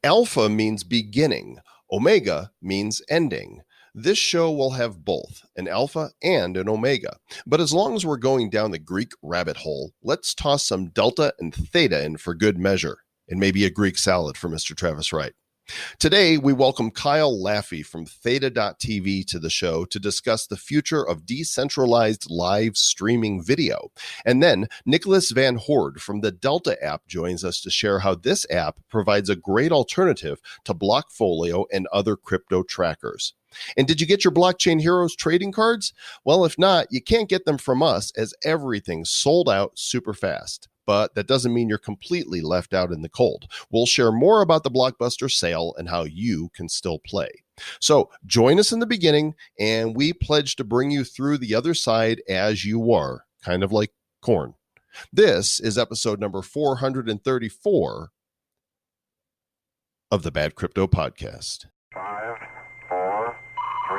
Alpha means beginning. Omega means ending. This show will have both an alpha and an omega. But as long as we're going down the Greek rabbit hole, let's toss some delta and theta in for good measure, and maybe a Greek salad for Mr. Travis Wright. Today, we welcome Kyle Laffey from Theta.tv to the show to discuss the future of decentralized live streaming video. And then Nicholas van Hoorde from the Delta app joins us to share how this app provides a great alternative to Blockfolio and other crypto trackers. And did you get your Blockchain Heroes trading cards? Well, if not, you can't get them from us as everything's sold out super fast. But that doesn't mean you're completely left out in the cold. We'll share more about the Blockbuster sale and how you can still play. So join us in the beginning, and we pledge to bring you through the other side as you are, kind of like corn. This is episode number 434 of the Bad Crypto Podcast. 5, 4, 3,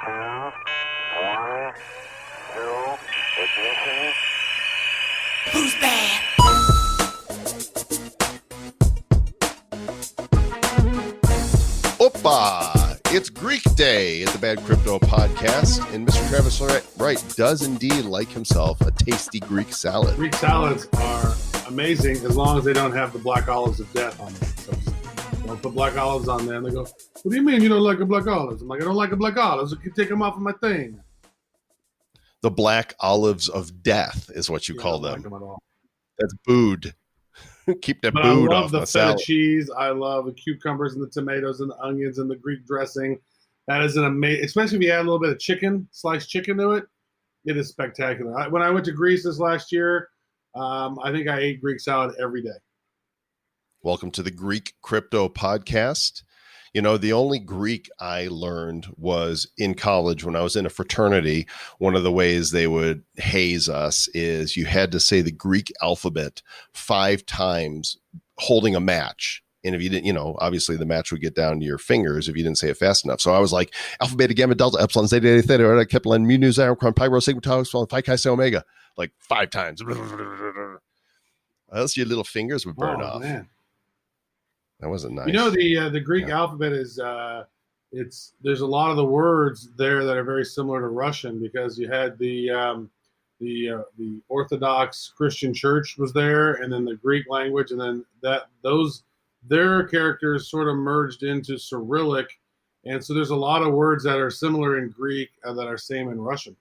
2, 1, 0, ignition. Who's bad? Opa! It's Greek Day at the Bad Crypto Podcast, and Mr. Travis Wright does indeed like himself a tasty Greek salad. Greek salads are amazing as long as they don't have the black olives of death on them. So don't put black olives on there. And they go, what do you mean you don't like the black olives? I'm like, I don't like the black olives. You can take them off of my thing. The black olives of death is what you call them. I don't like them at all. That's booed. Keep that But booed I love off the my feta salad. cheese. I love the cucumbers and the tomatoes and the onions and the Greek dressing. That is an amazing, especially if you add a little bit of chicken, sliced chicken to it. It is spectacular. When I went to Greece this last year, I think I ate Greek salad every day. Welcome to the Greek Crypto Podcast. You know, the only Greek I learned was in college when I was in a fraternity. One of the ways they would haze us is you had to say the Greek alphabet 5 times holding a match. And if you didn't, you know, obviously the match would get down to your fingers if you didn't say it fast enough. So I was like, alpha, beta, gamma, delta, epsilon, zeta, theta, Kepler, mu, nu, xi, cron, pi, rho, sigma, tau, epsilon, phi, chi, psi, omega, like 5 times. Else your little fingers would burn off. Man. That wasn't nice. You know, the Greek alphabet is there's a lot of the words there that are very similar to Russian because you had the Orthodox Christian Church was there, and then the Greek language, and then their characters sort of merged into Cyrillic, and so there's a lot of words that are similar in Greek that are same in Russian.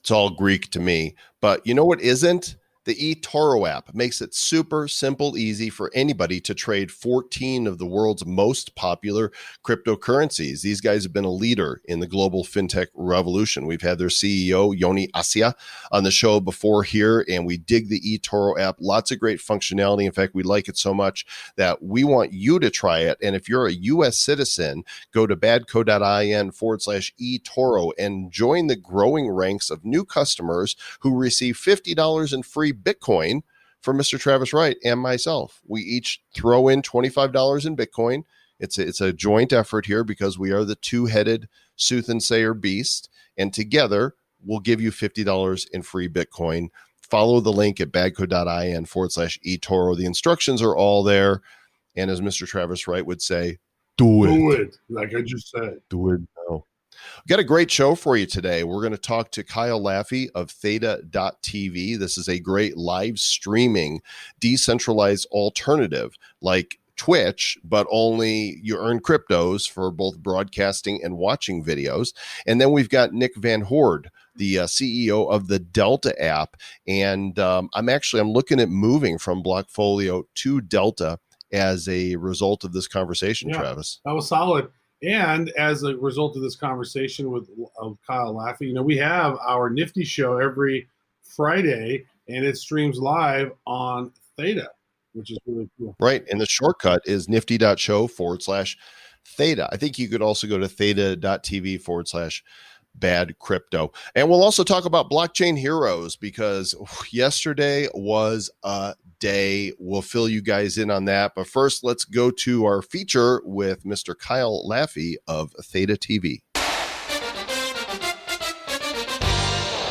It's all Greek to me, but you know what isn't? The eToro app makes it super simple, easy for anybody to trade 14 of the world's most popular cryptocurrencies. These guys have been a leader in the global fintech revolution. We've had their CEO, Yoni Assia, on the show before here, and we dig the eToro app. Lots of great functionality. In fact, we like it so much that we want you to try it. And if you're a U.S. citizen, go to badco.in/eToro and join the growing ranks of new customers who receive $50 in free Bitcoin for Mr. Travis Wright and myself. We each throw in $25 in Bitcoin. It's a joint effort here because we are the two-headed soothsayer beast, and together we'll give you $50 in free Bitcoin. Follow the link at badco.in/eToro. The instructions are all there, and as Mr. Travis Wright would say, do it. Like I just said. Do it now. We've got a great show for you today. We're going to talk to Kyle Laffey of Theta.tv. This is a great live streaming decentralized alternative like Twitch, but only you earn cryptos for both broadcasting and watching videos. And then we've got Nick van Hoorde, the CEO of the Delta app. And I'm looking at moving from Blockfolio to Delta as a result of this conversation, Travis. That was solid. And as a result of this conversation with Kyle Laffey, you know, we have our Nifty show every Friday, and it streams live on Theta, which is really cool. Right. And the shortcut is nifty.show/Theta. I think you could also go to theta.tv/bad crypto. And we'll also talk about blockchain heroes because yesterday was a day. We'll fill you guys in on that. But first, let's go to our feature with Mr. Kyle Laffey of Theta TV.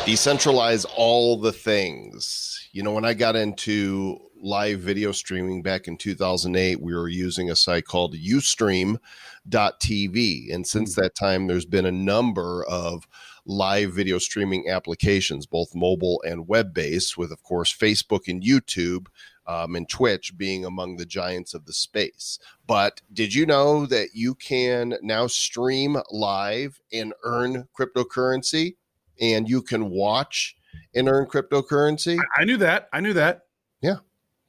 Decentralize all the things. When I got into live video streaming back in 2008, we were using a site called Ustream.tv. And since that time, there's been a number of live video streaming applications, both mobile and web-based, with, of course, Facebook and YouTube and Twitch being among the giants of the space. But did you know that you can now stream live and earn cryptocurrency, and you can watch and earn cryptocurrency? I knew that. Yeah.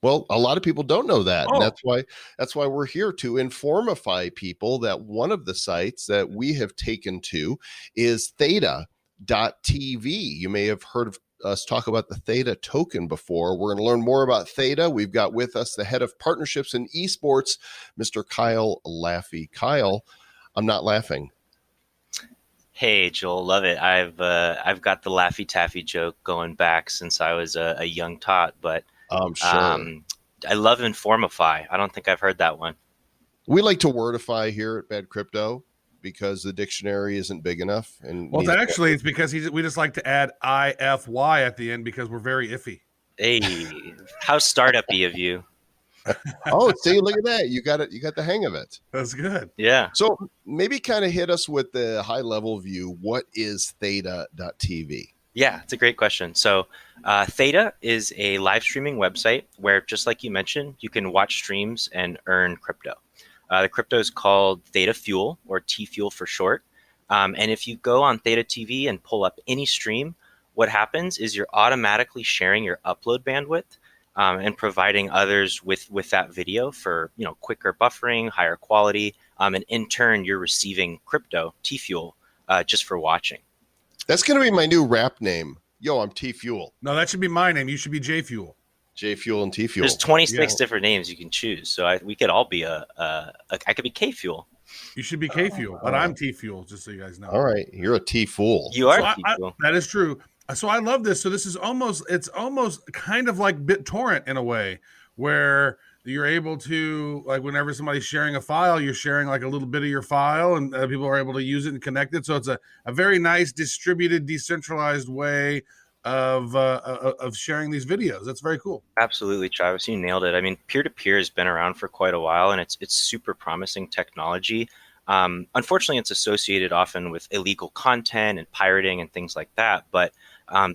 Well, a lot of people don't know that. Oh. And that's why we're here to informify people that one of the sites that we have taken to is Theta.tv. You may have heard of us talk about the Theta Token before. We're going to learn more about Theta. We've got with us the head of partnerships and esports, Mr. Kyle Laffey. Kyle, I'm not laughing. Hey, Joel, love it. I've got the Laffy Taffy joke going back since I was a young tot, but I'm sure. I love Informify. I don't think I've heard that one. We like to wordify here at Bad Crypto because the dictionary isn't big enough. And Well, actually, it's because we just like to add IFY at the end because we're very iffy. Hey, how startup-y of you. Oh, see, look at that. You got it. You got the hang of it. That's good. Yeah. So maybe kind of hit us with the high level view. What is Theta.tv? Yeah, it's a great question. So Theta is a live streaming website where, just like you mentioned, you can watch streams and earn crypto. The crypto is called Theta Fuel, or T-Fuel for short. And if you go on Theta TV and pull up any stream, what happens is you're automatically sharing your upload bandwidth and providing others with that video for quicker buffering, higher quality, and in turn, you're receiving crypto, T-Fuel, just for watching. That's going to be my new rap name. Yo, I'm T-Fuel. No, that should be my name. You should be J-Fuel. J-Fuel and T-Fuel. There's 26 different names you can choose. So we could all be I could be K-Fuel. You should be K-Fuel, but I'm T-Fuel, just so you guys know. All right. You're a T-Fool. You are T-Fuel. That is true. So I love this. So this is almost kind of like BitTorrent in a way, where you're able to, like, whenever somebody's sharing a file, you're sharing like a little bit of your file, and people are able to use it and connect it. So it's a very nice distributed, decentralized way of sharing these videos. That's very cool. Absolutely, Travis, you nailed it. I mean, peer-to-peer has been around for quite a while, and it's super promising technology. Unfortunately, it's associated often with illegal content and pirating and things like that. But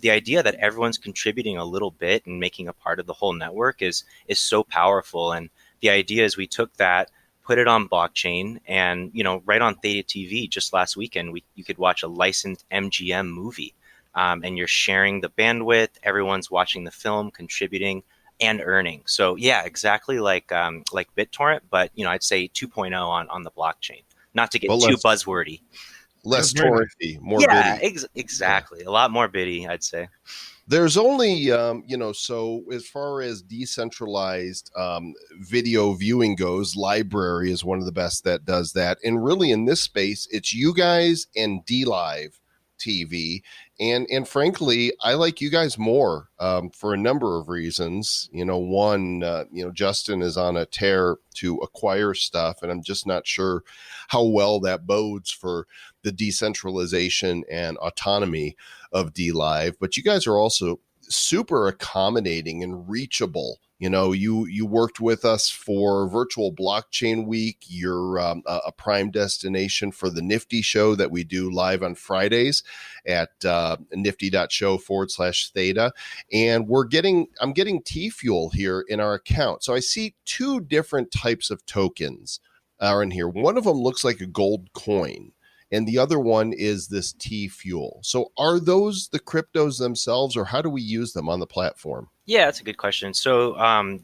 the idea that everyone's contributing a little bit and making a part of the whole network is so powerful. And the idea is we took that, put it on blockchain, and right on Theta TV just last weekend, you could watch a licensed MGM movie. And you're sharing the bandwidth, everyone's watching the film, contributing, and earning. So yeah, exactly like BitTorrent, but I'd say 2.0 on the blockchain. Not to get too buzzwordy. Less torrenty, more biddy. Exactly. A lot more biddy, I'd say. There's only, so as far as decentralized video viewing goes, Library is one of the best that does that. And really in this space, it's you guys and DLive TV. And frankly, I like you guys more for a number of reasons. One, Justin is on a tear to acquire stuff, and I'm just not sure how well that bodes for the decentralization and autonomy of DLive. But you guys are also super accommodating and reachable. You worked with us for Virtual Blockchain Week. You're a prime destination for the Nifty show that we do live on Fridays at nifty.show/Theta. And I'm getting T-Fuel here in our account. So I see two different types of tokens are in here. One of them looks like a gold coin, and the other one is this T-Fuel. So are those the cryptos themselves, or how do we use them on the platform? Yeah, that's a good question. So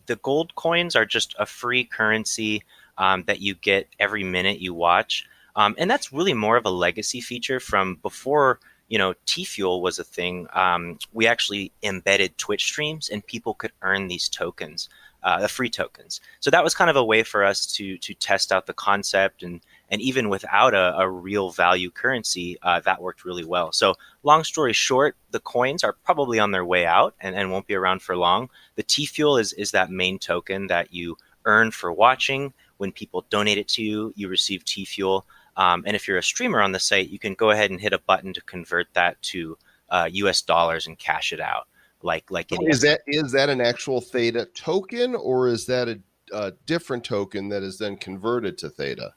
the gold coins are just a free currency that you get every minute you watch. And that's really more of a legacy feature from before, T-Fuel was a thing. We actually embedded Twitch streams and people could earn these tokens, the free tokens. So that was kind of a way for us to test out the concept, and even without a real value currency, that worked really well. So long story short, the coins are probably on their way out and won't be around for long. The T-Fuel is that main token that you earn for watching. When people donate it to you, you receive T-Fuel. And if you're a streamer on the site, you can go ahead and hit a button to convert that to US dollars and cash it out. like any. Is that an actual Theta token, or is that a different token that is then converted to Theta?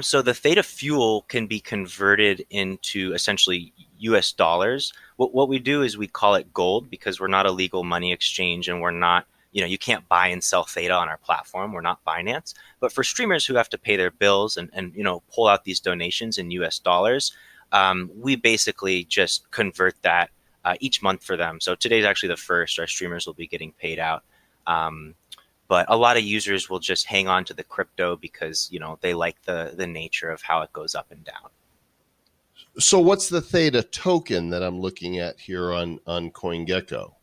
So the Theta fuel can be converted into essentially US dollars. What we do is we call it gold because we're not a legal money exchange and we're not, you can't buy and sell Theta on our platform. We're not Binance. But for streamers who have to pay their bills and pull out these donations in US dollars, we basically just convert that each month for them. So today's actually the first. Our streamers will be getting paid out. But a lot of users will just hang on to the crypto because, they like the nature of how it goes up and down. So what's the Theta token that I'm looking at here on CoinGecko?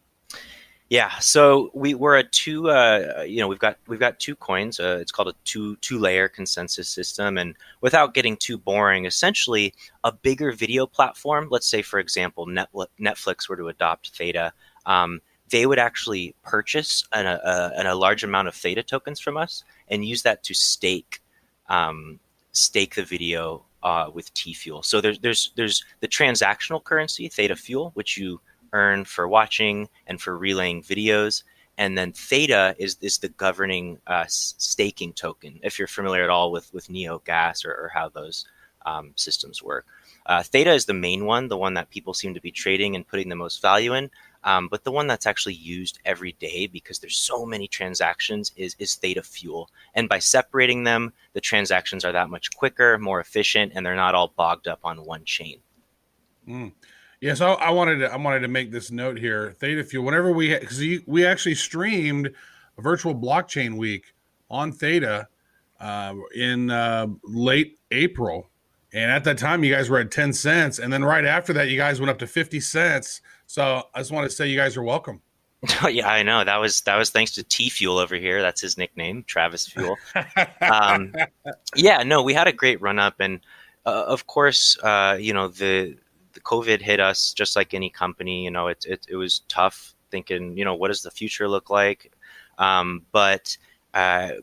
Yeah, so we're a two. We've got two coins. It's called a two-layer consensus system, and without getting too boring, essentially a bigger video platform. Let's say, for example, Netflix were to adopt Theta. They would actually purchase a large amount of Theta tokens from us and use that to stake the video with T Fuel. So there's the transactional currency, Theta Fuel, which you earn for watching and for relaying videos. And then Theta is the governing staking token, if you're familiar at all with Neo Gas or how those systems work. Theta is the main one, the one that people seem to be trading and putting the most value in. But the one that's actually used every day because there's so many transactions is Theta Fuel. And by separating them, the transactions are that much quicker, more efficient, and they're not all bogged up on one chain. Yeah, so I wanted to make this note here. Theta Fuel, whenever because we actually streamed a virtual blockchain week on Theta in late April. And at that time, you guys were at 10 cents. And then right after that, you guys went up to 50 cents. So I just want to say you guys are welcome. Yeah, I know. That was thanks to T Fuel over here. That's his nickname, Travis Fuel. Yeah, no, we had a great run up. And of course, the COVID hit us just like any company. It was tough thinking, what does the future look like? But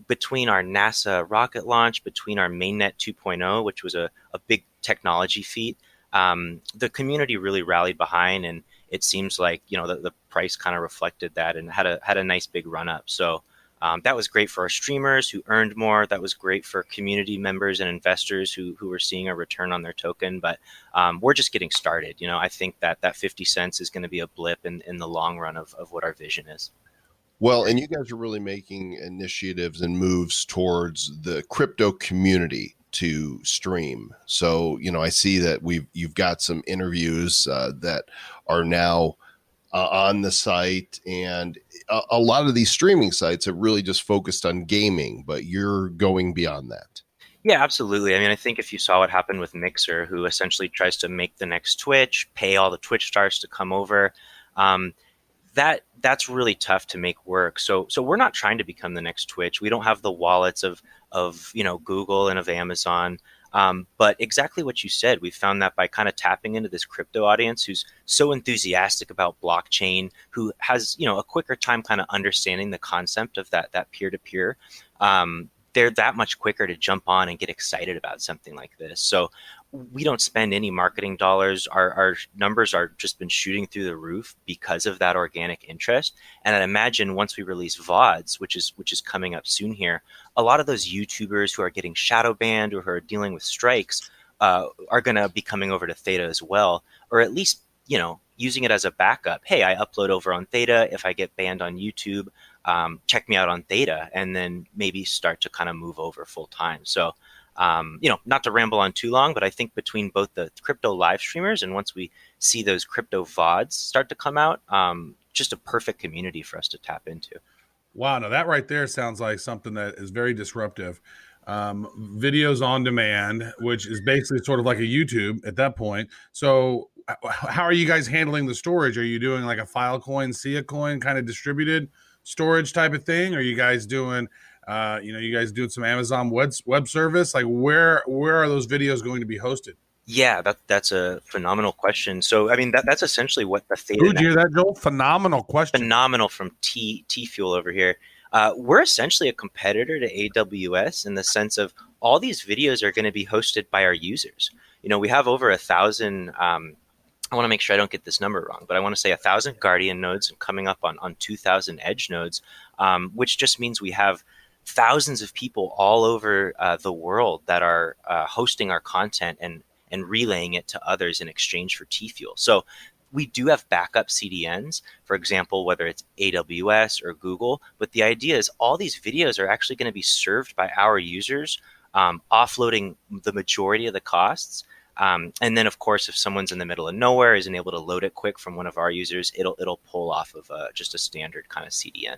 between our NASA rocket launch, between our mainnet 2.0, which was a big technology feat, the community really rallied behind, and it seems like the price kind of reflected that and had a nice big run up. So that was great for our streamers who earned more. That was great for community members and investors who were seeing a return on their token. But we're just getting started. I think that 50 cents is going to be a blip in the long run of what our vision is. Well, and you guys are really making initiatives and moves towards the crypto community to stream. So, I see that you've got some interviews that are now on the site, and a lot of these streaming sites have really just focused on gaming, but you're going beyond that. Yeah, absolutely. I mean, I think if you saw what happened with Mixer, who essentially tries to make the next Twitch, pay all the Twitch stars to come over, that's really tough to make work. So we're not trying to become the next Twitch. We don't have the wallets of Google and of Amazon. But exactly what you said, we found that by kind of tapping into this crypto audience who's so enthusiastic about blockchain, who has a quicker time kind of understanding the concept of that peer-to-peer, they're that much quicker to jump on and get excited about something like this. So we don't spend any marketing dollars. Our numbers are just been shooting through the roof because of that organic interest. And I imagine once we release VODs, which is coming up soon here, a lot of those YouTubers who are getting shadow banned or who are dealing with strikes are going to be coming over to Theta as well, or at least using it as a backup. Hey, I upload over on Theta. If I get banned on YouTube, check me out on Theta, and then maybe start to kind of move over full time. So, not to ramble on too long, but I think between both the crypto live streamers and once we see those crypto VODs start to come out, just a perfect community for us to tap into. Wow, now that right there sounds like something that is very disruptive. Videos on demand, which is basically sort of like a YouTube at that point. So how are you guys handling the storage? Are you doing like a Filecoin, Sia coin kind of distributed storage type of thing? Are you guys doing, some Amazon web service? Like where are those videos going to be hosted? Yeah, that's a phenomenal question. So, I mean, that's essentially what the Theta. Who'd you hear that, Joel? Phenomenal question. Phenomenal from T Fuel over here. We're essentially a competitor to AWS in the sense of all these videos are going to be hosted by our users. We have over 1,000 I want to make sure I don't get this number wrong, but I want to say 1,000 Guardian nodes and coming up on 2,000 Edge nodes, which just means we have thousands of people all over the world that are hosting our content and relaying it to others in exchange for T-Fuel. So we do have backup CDNs, for example, whether it's AWS or Google, but the idea is all these videos are actually going to be served by our users, offloading the majority of the costs. And then, of course, if someone's in the middle of nowhere, isn't able to load it quick from one of our users, it'll pull off of just a standard kind of CDN.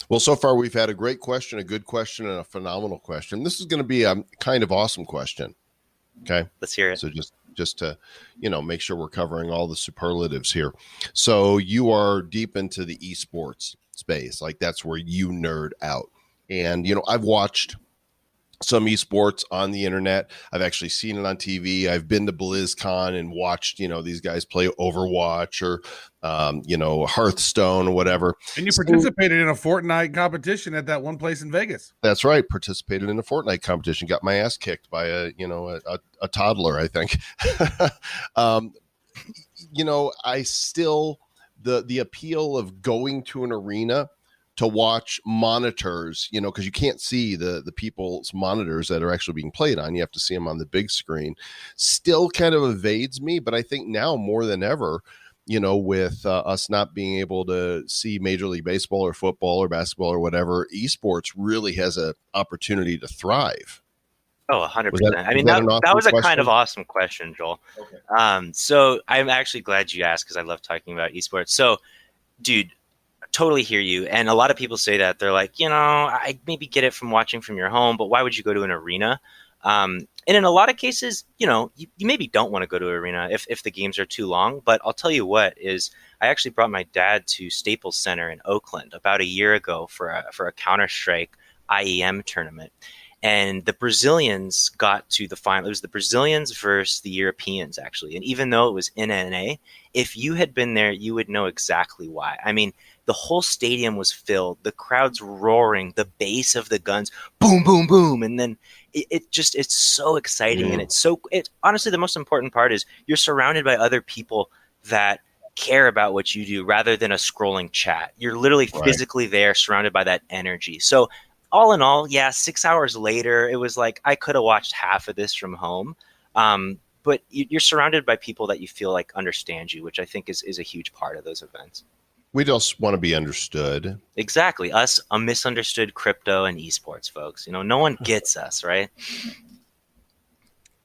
Well, so far we've had a great question, a good question, and a phenomenal question. This is going to be a kind of awesome question. Okay, let's hear it. So just to make sure we're covering all the superlatives here. So you are deep into the esports space, like that's where you nerd out. And I've watched some esports on the internet. I've actually seen it on TV. I've been to BlizzCon and watched, these guys play Overwatch or, Hearthstone or whatever. And you participated in a Fortnite competition at that one place in Vegas. That's right. Participated in a Fortnite competition. Got my ass kicked by a toddler, I think. I still, the appeal of going to an arena to watch monitors, because you can't see the people's monitors that are actually being played on. You have to see them on the big screen. Still kind of evades me, but I think now more than ever, with us not being able to see Major League Baseball or football or basketball or whatever, esports really has an opportunity to thrive. Oh, 100%. I mean, that was a kind of awesome question, Joel. Okay. So I'm actually glad you asked because I love talking about esports. So, dude, totally hear you. And a lot of people say that. They're like, I maybe get it from watching from your home, but why would you go to an arena? And in a lot of cases, you maybe don't want to go to an arena if the games are too long. But I'll tell you what is, I actually brought my dad to Staples Center in Oakland about a year ago for a Counter-Strike IEM tournament. And the Brazilians got to the final. It was the Brazilians versus the Europeans, actually. And even though it was in NA, if you had been there, you would know exactly why. I mean, the whole stadium was filled, the crowd's roaring, the bass of the guns, boom, boom, boom. And then it's so exciting. And it's honestly, the most important part is you're surrounded by other people that care about what you do rather than a scrolling chat. You're literally physically there, surrounded by that energy. So all in all, 6 hours later, it was like I could have watched half of this from home. But you're surrounded by people that you feel like understand you, which I think is a huge part of those events. We just want to be understood. Exactly. Us, a misunderstood crypto and esports folks. No one gets us, right?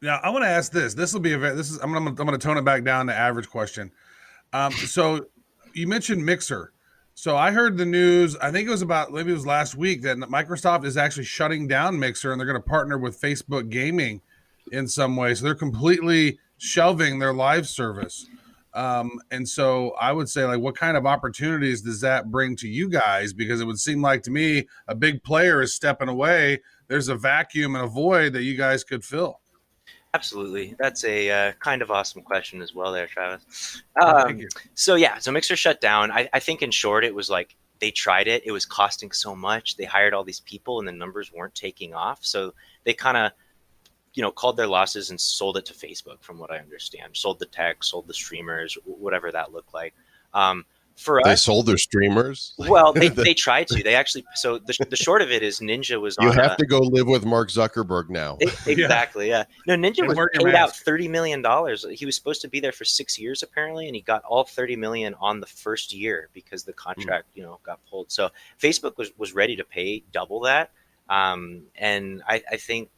Now, I want to ask this. This will be I'm going to tone it back down to average question. So you mentioned Mixer. So I heard the news, I think maybe it was last week, that Microsoft is actually shutting down Mixer and they're going to partner with Facebook Gaming in some way. So they're completely shelving their live service. And so I would say, what kind of opportunities does that bring to you guys? Because it would seem like to me, a big player is stepping away. There's a vacuum and a void that you guys could fill. Absolutely. That's a kind of awesome question as well there, Travis. So Mixer shut down. I think in short, it was like they tried it. It was costing so much. They hired all these people and the numbers weren't taking off. So they kind of, called their losses and sold it to Facebook, from what I understand. Sold the tech, sold the streamers, whatever that looked like. For us, they sold their streamers. Well, they tried to. They actually. So the short of it is, Ninja was. You have to go live with Mark Zuckerberg now. Exactly. Yeah. No, Ninja was paid out $30 million. He was supposed to be there for 6 years apparently, and he got all $30 million on the first year because the contract, got pulled. So Facebook was ready to pay double that, and I think.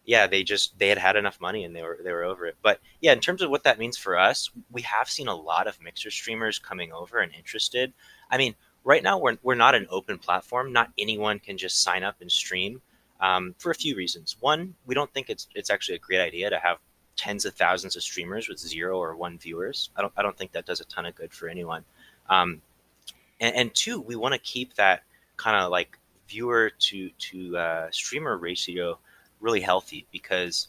They had enough money and they were over it. But in terms of what that means for us, we have seen a lot of Mixer streamers coming over and interested. I mean, right now we're not an open platform. Not anyone can just sign up and stream for a few reasons. One, we don't think it's actually a great idea to have tens of thousands of streamers with 0 or 1 viewers. I don't think that does a ton of good for anyone. And two, we want to keep that kind of like viewer to streamer ratio really healthy, because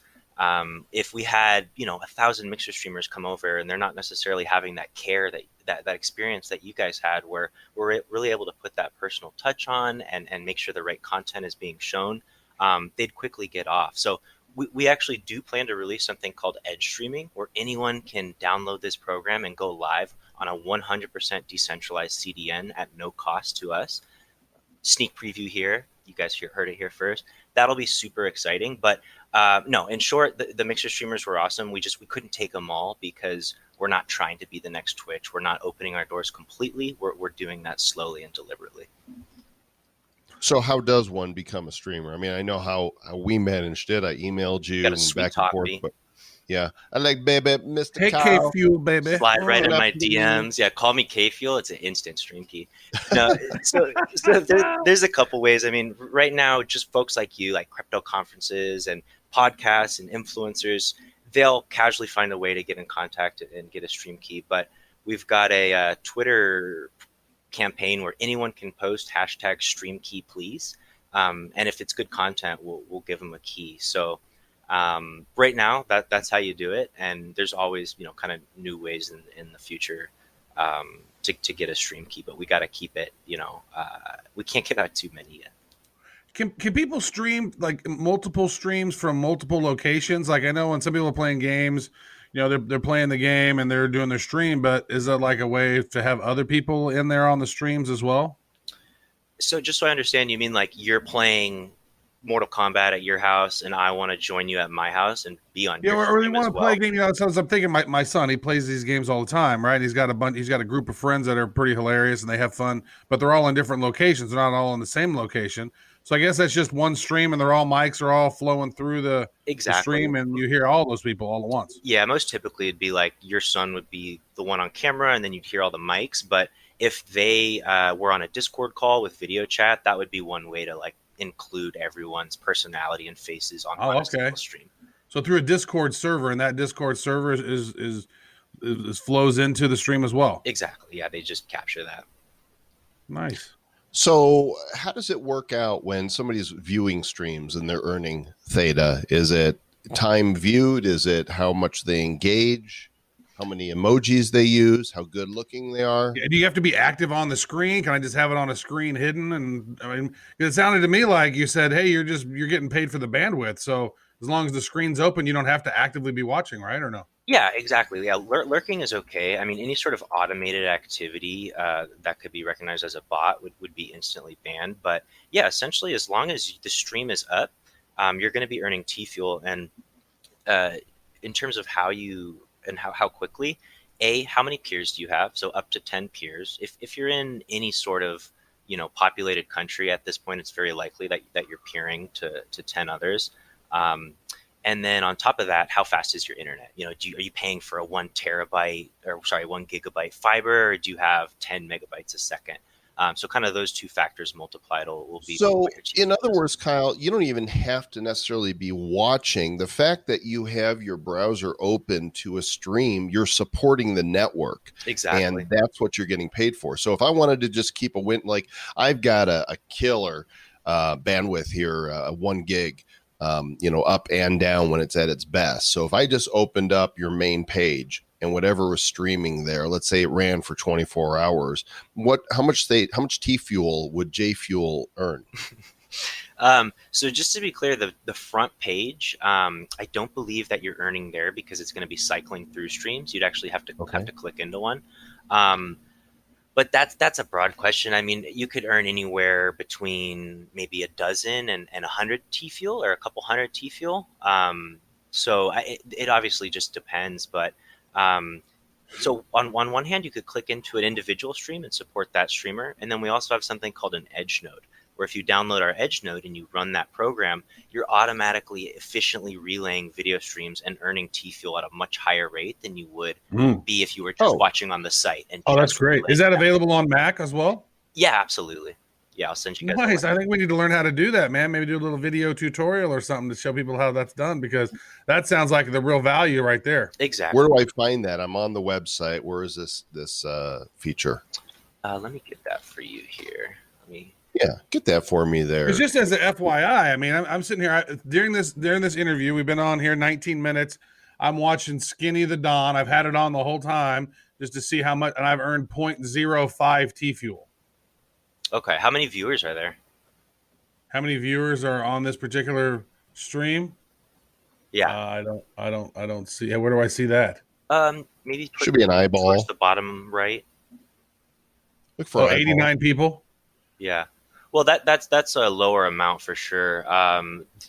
if we had 1,000 Mixer streamers come over and they're not necessarily having that care that experience that you guys had, where we're really able to put that personal touch on and make sure the right content is being shown, they'd quickly get off. So we actually do plan to release something called edge streaming, where anyone can download this program and go live on a 100% decentralized CDN at no cost to us. Sneak preview here. You guys heard it here first. That'll be super exciting. But no, in short, the mixer streamers were awesome. We couldn't take them all because we're not trying to be the next Twitch. We're not opening our doors completely. We're doing that slowly and deliberately. So how does one become a streamer? I mean, I know how we managed it. I emailed you Got a and sweet back talk and forth, me. but yeah, I like baby Mr. Hey, Kyle. K-Fuel, baby. Slide right in Oh, my DMs. Yeah, call me K-Fuel. It's an instant stream key. No, so there's a couple ways. I mean, right now, just folks like you, like crypto conferences and podcasts and influencers, they'll casually find a way to get in contact and get a stream key. But we've got a Twitter campaign where anyone can post hashtag stream key please. And if it's good content, we'll give them a key. So right now, that's how you do it. And there's always, kind of new ways in the future to get a stream key, but we got to keep it, we can't give out too many yet. Can people stream like multiple streams from multiple locations? Like I know when some people are playing games, they're playing the game and they're doing their stream, but is that like a way to have other people in there on the streams as well? So just so I understand, you mean like you're playing Mortal Kombat at your house and I want to join you at my house and be on your or they stream want as to play a well? game. So I'm thinking my son, he plays these games all the time, right? And he's got a group of friends that are pretty hilarious and they have fun, but they're all in different locations. They're not all in the same location. So I guess that's just one stream and mics are all flowing through the stream and you hear all those people all at once. Yeah, most typically it'd be like your son would be the one on camera and then you'd hear all the mics. But if they were on a Discord call with video chat, that would be one way to like include everyone's personality and faces on a single stream. So through a Discord server, and that Discord server is flows into the stream as well. Exactly. Yeah, they just capture that. Nice. So how does it work out when somebody's viewing streams and they're earning Theta? Is it time viewed? Is it how much they engage? How many emojis they use? How good looking they are? Do you have to be active on the screen? Can I just have it on a screen hidden? And I mean, it sounded to me like you said, hey, you're getting paid for the bandwidth. So as long as the screen's open, you don't have to actively be watching, right? Or no? Yeah, exactly. Yeah, lurking is okay. I mean, any sort of automated activity that could be recognized as a bot would be instantly banned. But yeah, essentially, as long as the stream is up, you're going to be earning T-Fuel. And in terms of how quickly, how many peers do you have? So up to 10 peers. If you're in any sort of populated country at this point, it's very likely that you're peering to 10 others. And then on top of that, how fast is your internet? Are you paying for a 1 gigabyte fiber, or do you have 10 megabytes a second? So kind of those two factors multiplied will be. So in other words, Kyle, you don't even have to necessarily be watching. The fact that you have your browser open to a stream, you're supporting the network. Exactly. And that's what you're getting paid for. So if I wanted to just keep like I've got a killer bandwidth here, 1 gig. Up and down when it's at its best. So if I just opened up your main page and whatever was streaming there, let's say it ran for 24 hours, how much T-Fuel would J-Fuel earn? So just to be clear, the front page, I don't believe that you're earning there because it's going to be cycling through streams. You'd actually have to click into one. But that's a broad question. I mean, you could earn anywhere between maybe a dozen and 100 T-Fuel or a couple hundred T-Fuel. So it obviously just depends. But so on one hand, you could click into an individual stream and support that streamer. And then we also have something called an edge node, where if you download our edge node and you run that program, you're automatically efficiently relaying video streams and earning T-Fuel at a much higher rate than you would be if you were just watching on the site. And that's great. Is that available on Mac as well? Yeah, absolutely. Yeah, I'll send you guys. Nice. I think we need to learn how to do that, man. Maybe do a little video tutorial or something to show people how that's done, because that sounds like the real value right there. Exactly. Where do I find that? I'm on the website. Where is this feature? Let me get that for you here. Yeah, get that for me there. It's just as an FYI. I mean, I'm sitting here during this interview. We've been on here 19 minutes. I'm watching Skinny the Don. I've had it on the whole time just to see how much, and I've earned 0.05 T-Fuel. Okay, how many viewers are there? How many viewers are on this particular stream? Yeah. I don't see. Where do I see that? Maybe Should be an towards eyeball. the bottom right. Look for Oh, eyeball. 89 people. Yeah. Well, that's a lower amount for sure.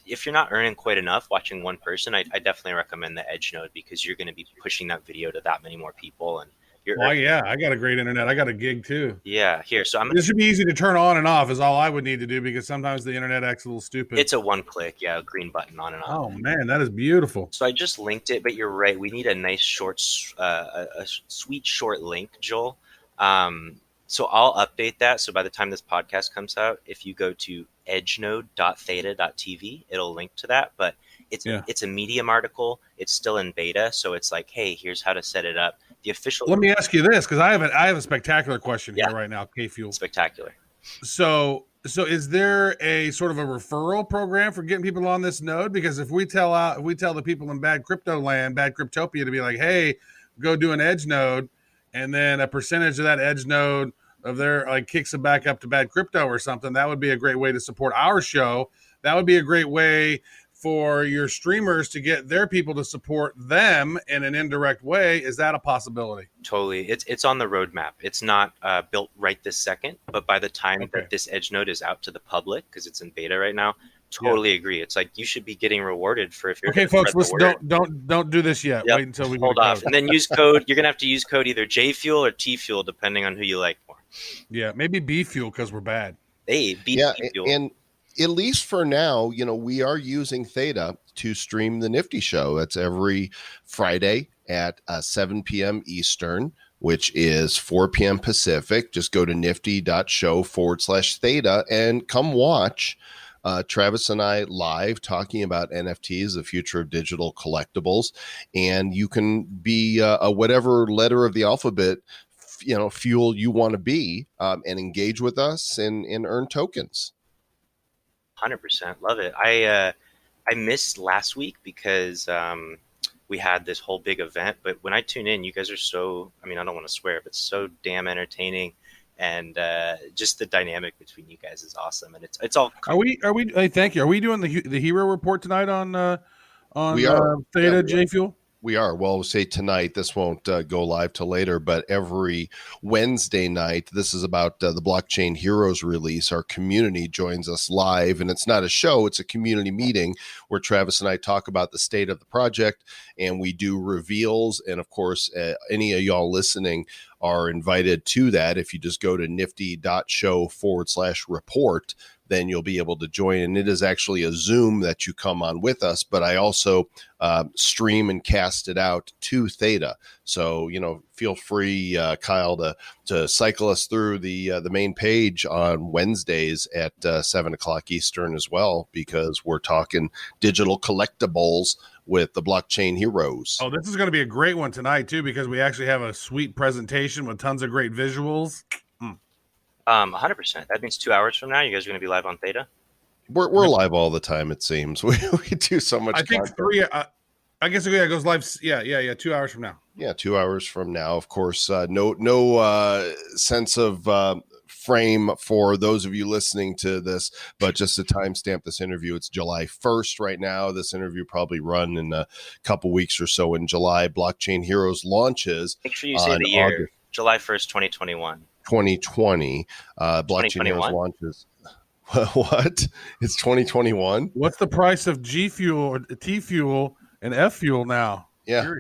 If you're not earning quite enough watching one person, I definitely recommend the Edge node because you're going to be pushing that video to that many more people, and you're Well, yeah, I got a great internet. I got a gig too. yeah. Here, so This should be easy to turn on and off. Is all I would need to do because sometimes the internet acts a little stupid. it's a one click, yeah, green button on and off. Oh man, that is beautiful. So I just linked it, but you're right. We need a nice short, a sweet short link, Joel. So I'll update that. So by the time this podcast comes out, if you go to edgenode.theta.tv, it'll link to that. But it's a Medium article. It's still in beta, so it's like, hey, here's how to set it up. The official. Let me ask you this because I have a spectacular question here right now. K Fuel. Spectacular. So is there a sort of a referral program for getting people on this node? Because if we tell the people in bad crypto land, bad cryptopia to be like, hey, go do an edge node, and then a percentage of that edge node of their like kicks it back up to bad crypto or something, that would be a great way to support our show. That would be a great way for your streamers to get their people to support them in an indirect way. Is that a possibility? Totally. It's on the roadmap. It's not built right this second, but by the time that this edge node is out to the public, because it's in beta right now, totally agree. It's like you should be getting rewarded for if you're okay, folks. Listen, don't do this yet. Yep. Wait until we hold off, and then use code. You're gonna have to use code either J Fuel or T Fuel, depending on who you like more. Yeah, maybe B Fuel because we're bad. Hey, B Fuel. And at least for now, we are using Theta to stream the Nifty Show. That's every Friday at 7 p.m. Eastern, which is 4 p.m. Pacific. Just go to nifty.show/Theta and come watch Travis and I live talking about NFTs, the future of digital collectibles. And you can be a whatever letter of the alphabet fuel you want to be and engage with us and earn tokens. 100%, love it. I missed last week because we had this whole big event, but when I tune in, you guys are so, I don't want to swear, but so damn entertaining, and just the dynamic between you guys is awesome, and it's all. Are we? Hey, thank you. Are we doing the hero report tonight on we are. Theta J Fuel? We are. Well, we'll say tonight. This won't go live till later, but every Wednesday night, this is about the Blockchain Heroes release. Our community joins us live, and it's not a show. It's a community meeting where Travis and I talk about the state of the project, and we do reveals. And, of course, any of y'all listening are invited to that. If you just go to nifty.show/report, then you'll be able to join. And it is actually a Zoom that you come on with us, but I also stream and cast it out to Theta. So, feel free, Kyle, to cycle us through the main page on Wednesdays at 7 o'clock Eastern as well, because we're talking digital collectibles with the Blockchain Heroes. Oh, this is going to be a great one tonight, too, because we actually have a sweet presentation with tons of great visuals. 100%. That means 2 hours from now, you guys are going to be live on Theta? We're live all the time, it seems. We do so much. I think content. I guess it goes live. Yeah. 2 hours from now. Yeah, 2 hours from now. Of course, no sense of frame for those of you listening to this, but just to timestamp this interview, it's July 1st right now. This interview probably run in a couple weeks or so in July. Blockchain Heroes launches. Make sure you say the year, August. July 1st, 2021. 2020. Blockchain Heroes launches. What? It's 2021? What's the price of G Fuel or T Fuel and F Fuel now? Yeah.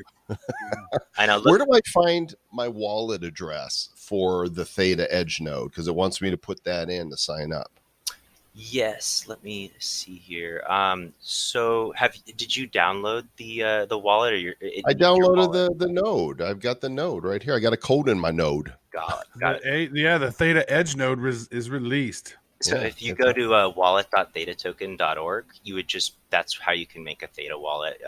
I know. Where do I find my wallet address for the Theta Edge node? Because it wants me to put that in to sign up. Yes, let me see here. So did you download the wallet, or I downloaded the node. I've got the node right here. I got a code in my node. Got it. The Theta Edge node is released. So if you go to wallet.thetatoken.org, that's how you can make a Theta wallet.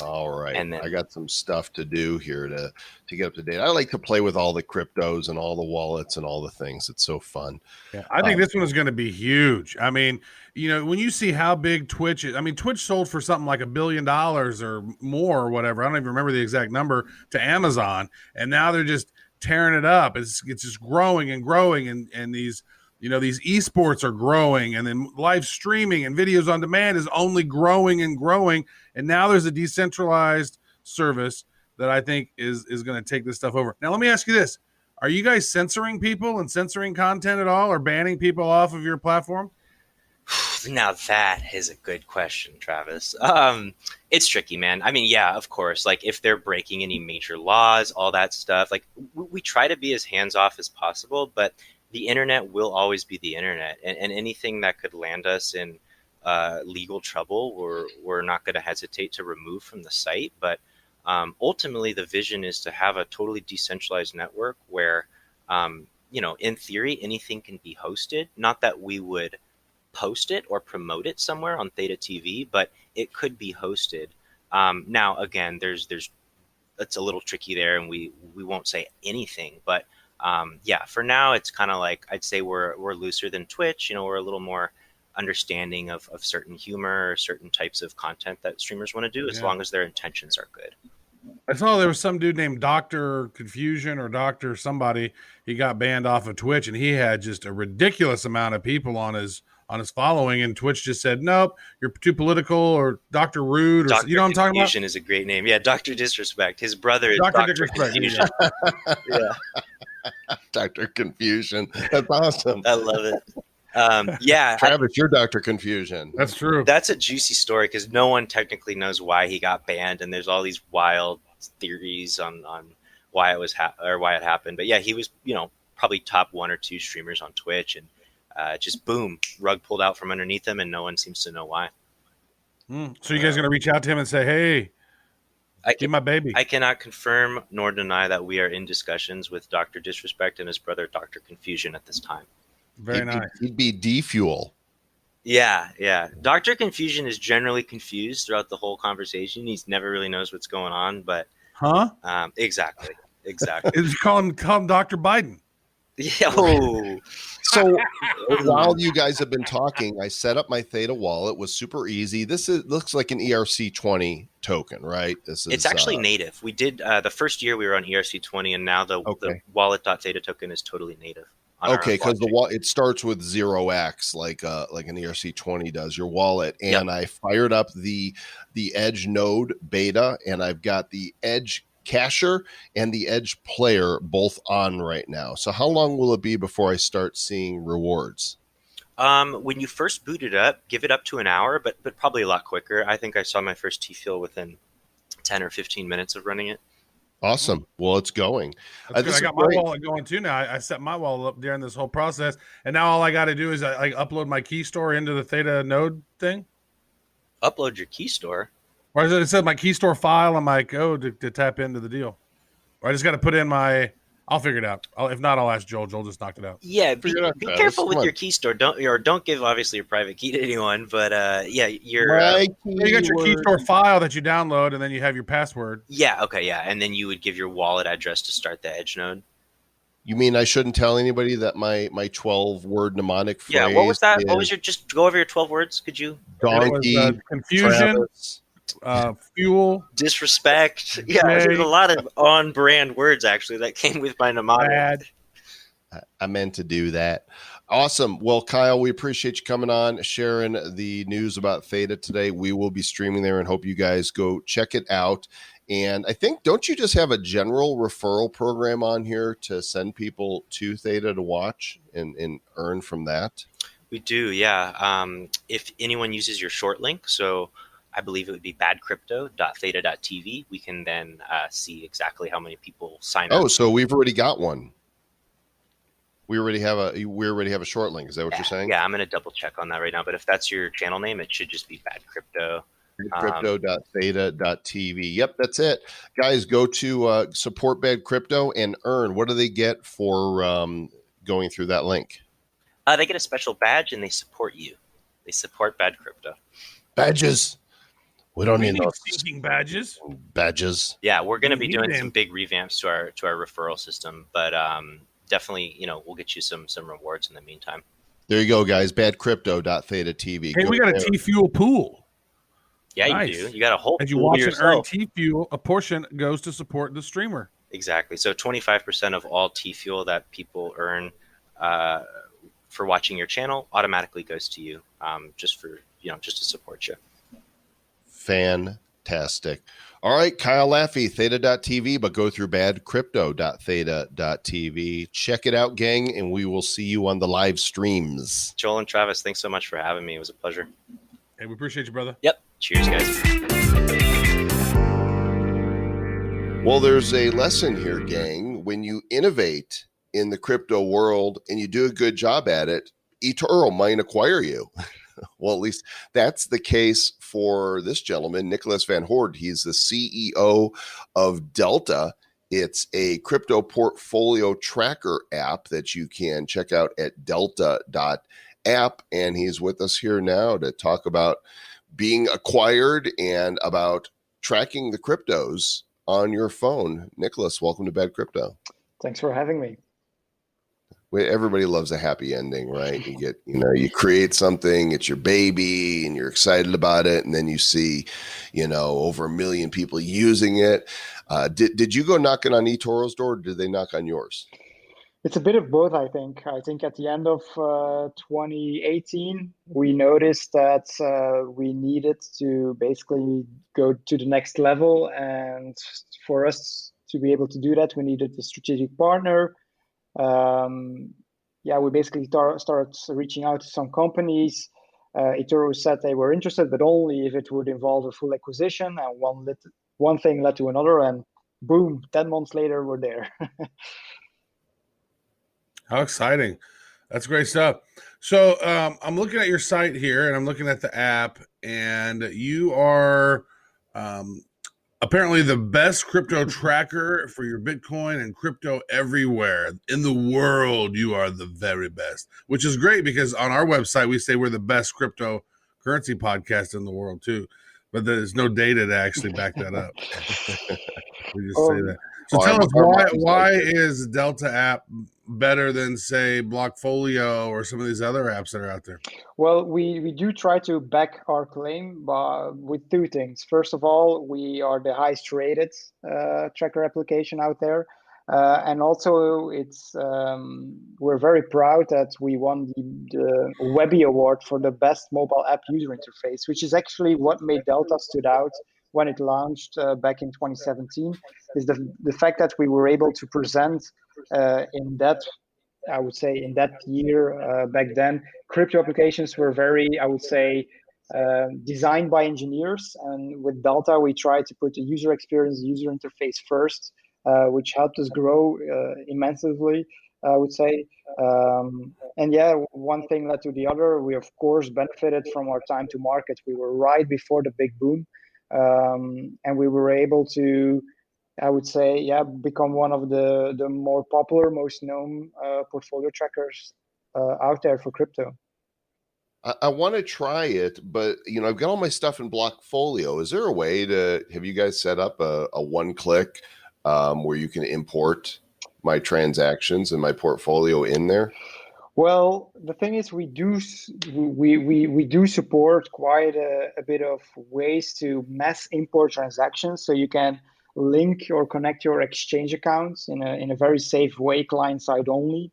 All right. And then, I got some stuff to do here to get up to date. I like to play with all the cryptos and all the wallets and all the things. It's so fun. Yeah, I think this one is going to be huge. When you see how big Twitch is, Twitch sold for something like $1 billion or more or whatever. I don't even remember the exact number to Amazon. And now they're just tearing it up. It's just growing and growing. And these these esports are growing, and then live streaming and videos on demand is only growing and growing. And now there's a decentralized service that I think is going to take this stuff over. Now, let me ask you this. Are you guys censoring people and censoring content at all, or banning people off of your platform? Now that is a good question, Travis. It's tricky, man. I mean, yeah, of course. Like if they're breaking any major laws, all that stuff, like we try to be as hands off as possible, but the internet will always be the internet, and anything that could land us in legal trouble, we're not going to hesitate to remove from the site. But ultimately, the vision is to have a totally decentralized network where, in theory, anything can be hosted. Not that we would post it or promote it somewhere on Theta TV, but it could be hosted. Now, again, it's a little tricky there, and we won't say anything. But yeah, for now, it's kind of like I'd say we're looser than Twitch. We're a little more understanding of certain humor or certain types of content that streamers want to do, as long as their intentions are good. I saw there was some dude named Dr. Confusion or Dr. somebody. He got banned off of Twitch, and he had just a ridiculous amount of people on his following, and Twitch just said, nope, you're too political, or Dr. Rude, or Dr. you know what I'm talking about? Confusion is a great name. Yeah, Dr. Disrespect. His brother is Dr. Dr. Disrespect. Confusion. Yeah. Dr. Confusion. That's awesome. I love it. Yeah. Travis, you're Dr. Confusion. That's true. That's a juicy story because no one technically knows why he got banned, and there's all these wild theories on why it was why it happened. But yeah, he was probably top 1 or 2 streamers on Twitch, and just boom, rug pulled out from underneath him, and no one seems to know why. So you guys going to reach out to him and say, hey, give my baby? I cannot confirm nor deny that we are in discussions with Dr. Disrespect and his brother, Dr. Confusion, at this time. Very nice. He'd be D-Fuel. Yeah. Dr. Confusion is generally confused throughout the whole conversation. He never really knows what's going on, but... Exactly. Just call him Dr. Biden. Yeah. So while you guys have been talking, I set up my Theta wallet. It was super easy. Looks like an ERC20 token, right? It's actually native. We did the first year we were on ERC20, and now the wallet.theta token is totally native. Okay, because it starts with 0x like an ERC20 does, your wallet. And I fired up the Edge node beta, and I've got the Edge Cacher and the Edge Player both on right now. So how long will it be before I start seeing rewards? When you first boot it up, give it up to an hour, but probably a lot quicker. I think I saw my first T-Fuel within 10 or 15 minutes of running it. Awesome. Well, it's going. I got my wallet going too now. I set my wallet up during this whole process, and now all I got to do is I upload my key store into the Theta node thing. Upload your key store? Or it said my key store file on my code to tap into the deal. Or I just got to put in my... I'll figure it out. If not, I'll ask Joel. Joel just knocked it out. Yeah, be careful with your key store. Don't give obviously your private key to anyone. But you got your key store file that you download, and then you have your password. Yeah. Okay. Yeah, and then you would give your wallet address to start the Edge node. You mean I shouldn't tell anybody that my 12-word mnemonic phrase? Yeah. What was that? What was your? Just go over your 12 words. Could you? Donkey, confusion. Travis. Fuel, disrespect. Yeah, there's a lot of on-brand words actually that came with my mnemonic. I meant to do that. Awesome. Well, Kyle, we appreciate you coming on, sharing the news about Theta today. We will be streaming there and hope you guys go check it out. And I think, don't you just have a general referral program on here to send people to Theta to watch and earn from that? We do, yeah. If anyone uses your short link, so I believe it would be badcrypto.theta.tv. We can then see exactly how many people sign up. Oh, so we've already got one. We already have a short link. Is that what you're saying? Yeah, I'm going to double check on that right now. But if that's your channel name, it should just be badcrypto. Crypto.theta.tv. Yep, that's it. Guys, go to support Bad Crypto and earn. What do they get for going through that link? They get a special badge and they support you. They support Bad Crypto. Badges. We don't need those badges. Badges. Yeah, we're going to be doing some big revamps to our referral system, but definitely, we'll get you some rewards in the meantime. There you go, guys. Badcrypto.theta.tv. Hey, we got a T-Fuel pool. Yeah, nice. You do. You got a whole pool. As you watch and earn T-Fuel, a portion goes to support the streamer. Exactly. So 25% of all T-Fuel that people earn for watching your channel automatically goes to you, just to support you. Fantastic. All right, Kyle Laffey, Theta.tv, but go through badcrypto.theta.tv. Check it out, gang, and we will see you on the live streams. Joel and Travis, thanks so much for having me. It was a pleasure. Hey, we appreciate you, brother. Yep. Cheers, guys. Well, there's a lesson here, gang. When you innovate in the crypto world and you do a good job at it, eToro might acquire you. Well, at least that's the case for this gentleman, Nicholas van Hoorde. He's the CEO of Delta. It's a crypto portfolio tracker app that you can check out at delta.app. And he's with us here now to talk about being acquired and about tracking the cryptos on your phone. Nicholas, welcome to Bad Crypto. Thanks for having me. Everybody loves a happy ending, right? You get, you create something, it's your baby, and you're excited about it, and then you see, over 1 million people using it. Did you go knocking on eToro's door, or did they knock on yours? It's a bit of both, I think. I think at the end of 2018, we noticed that we needed to basically go to the next level, and for us to be able to do that, we needed a strategic partner. We basically started reaching out to some companies. eToro said they were interested, but only if it would involve a full acquisition. And one thing led to another, and boom, 10 months later, we're there. How exciting. That's great stuff. So I'm looking at your site here, and I'm looking at the app, and you are apparently the best crypto tracker for your Bitcoin and crypto everywhere in the world. You are the very best, which is great because on our website, we say we're the best cryptocurrency podcast in the world too, but there's no data to actually back that up. We just say that. So tell us why is Delta app better than, say, Blockfolio or some of these other apps that are out there? Well, we do try to back our claim with two things. First of all, we are the highest rated tracker application out there. And also, we're very proud that we won the Webby Award for the best mobile app user interface, which is actually what made Delta stood out when it launched back in 2017, is the fact that we were able to present in that year back then, crypto applications were very, designed by engineers. And with Delta, we tried to put the user experience, user interface first, which helped us grow immensely, I would say. One thing led to the other. We, of course, benefited from our time to market. We were right before the big boom. And we were able to, become one of the more popular, most known portfolio trackers out there for crypto. I want to try it, but I've got all my stuff in Blockfolio. Is there a way have you guys set up a one-click where you can import my transactions and my portfolio in there? Well, the thing is, we do support quite a bit of ways to mass import transactions, so you can link or connect your exchange accounts in a very safe way, client side only.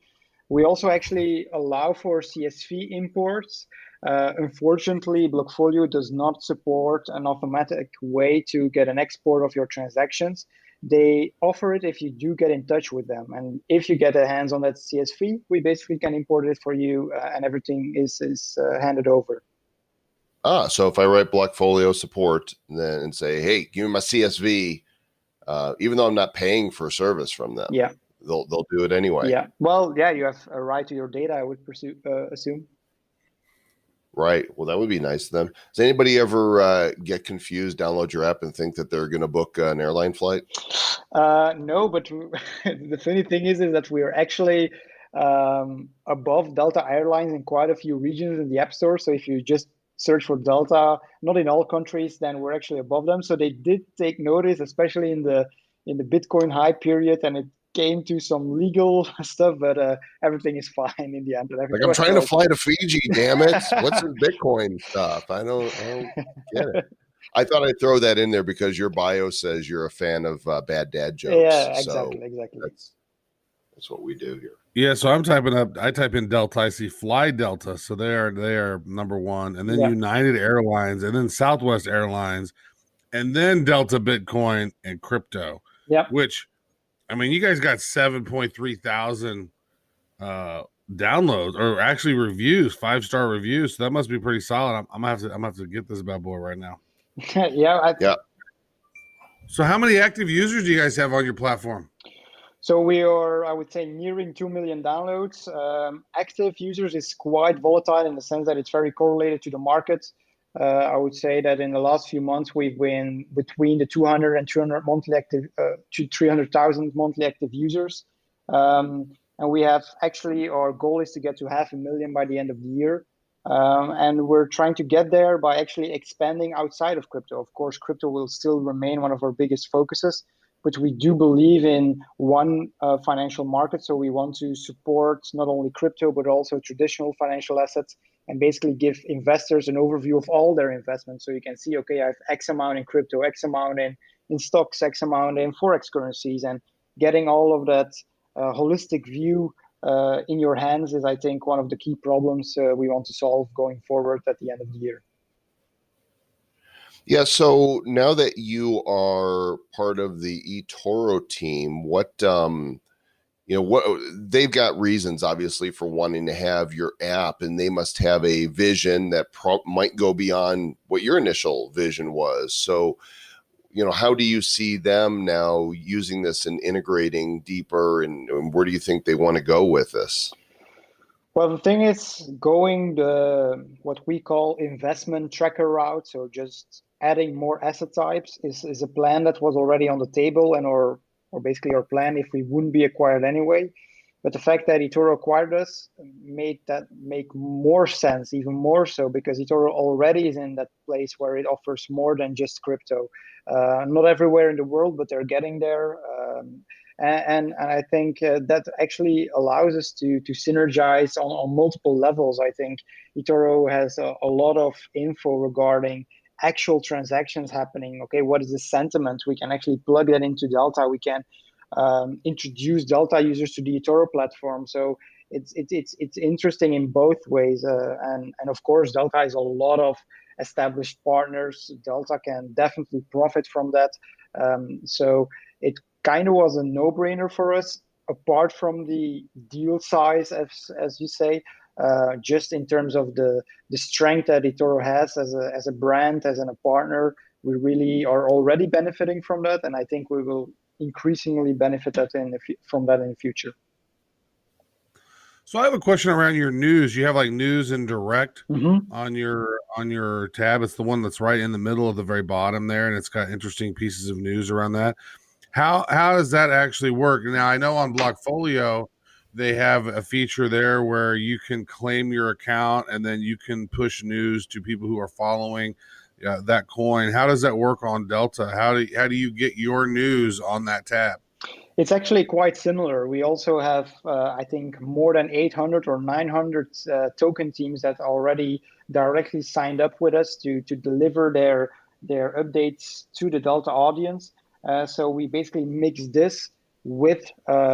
We also actually allow for CSV imports. Unfortunately, Blockfolio does not support an automatic way to get an export of your transactions. They offer it if you do get in touch with them. And if you get a hands on that CSV, we basically can import it for you and everything is handed over. So if I write Blockfolio support and say, hey, give me my CSV, even though I'm not paying for service from them, they'll do it anyway. Yeah. Well, yeah, you have a right to your data, I would assume. Right. Well, that would be nice of them. Does anybody ever get confused, download your app, and think that they're going to book an airline flight? No, but the funny thing is that we are actually above Delta Airlines in quite a few regions in the App Store. So if you just search for Delta, not in all countries, then we're actually above them. So they did take notice, especially in the Bitcoin hype period, and it came to some legal stuff, but everything is fine in the end. Like, I'm trying to fly to Fiji, damn it. What's this Bitcoin stuff? I don't get it. I thought I'd throw that in there because your bio says you're a fan of bad dad jokes. Yeah, exactly. That's what we do here. Yeah, so I type in Delta, I see Fly Delta, so they are number one, and then Yeah. United Airlines, and then Southwest Airlines, and then Delta Bitcoin and crypto. Yeah. Which, I mean, you guys got 7.3 thousand downloads, or actually reviews, 5-star reviews. So that must be pretty solid. I'm gonna have to get this bad boy right now. Yeah. Yeah. So how many active users do you guys have on your platform? So we are, I would say, nearing 2 million downloads. Active users is quite volatile in the sense that it's very correlated to the market. I would say that in the last few months, we've been between the 200 and 300 monthly active to 300,000 monthly active users. And we have actually, our goal is to get to 500,000 by the end of the year. And we're trying to get there by actually expanding outside of crypto. Of course, crypto will still remain one of our biggest focuses, but we do believe in one financial market. So we want to support not only crypto, but also traditional financial assets, and basically give investors an overview of all their investments. So you can see, okay, I have X amount in crypto, X amount in stocks, X amount in Forex currencies, and getting all of that holistic view in your hands is, I think, one of the key problems we want to solve going forward at the end of the year. Yeah, so now that you are part of the eToro team, what they've got reasons obviously for wanting to have your app, and they must have a vision that might go beyond what your initial vision was. So, how do you see them now using this and integrating deeper, and where do you think they want to go with this? Well, the thing is, going the what we call investment tracker route, so just adding more asset types, is a plan that was already on the table, and or basically our plan if we wouldn't be acquired anyway. But the fact that eToro acquired us made that make more sense, even more so, because eToro already is in that place where it offers more than just crypto. Not everywhere in the world, but they're getting there. And I think that actually allows us to synergize on multiple levels. I think eToro has a lot of info regarding actual transactions happening. Okay, what is the sentiment? We can actually plug that into Delta. We can introduce Delta users to the eToro platform. So it's interesting in both ways. And of course, Delta has a lot of established partners. Delta can definitely profit from that. So it kind of was a no-brainer for us, apart from the deal size, as you say, just in terms of the strength that eToro has as a brand, as a partner. We really are already benefiting from that, and I think we will increasingly benefit from that in the future. So I have a question around your news. You have like news and direct on your tab. It's the one that's right in the middle of the very bottom there, and it's got interesting pieces of news around that. How does that actually work? Now I know on Blockfolio they have a feature there where you can claim your account and then you can push news to people who are following that coin. How does that work on Delta? How do you get your news on that tab? It's actually quite similar. We also have, I think, more than 800 or 900 token teams that already directly signed up with us to deliver their updates to the Delta audience. So we basically mix this with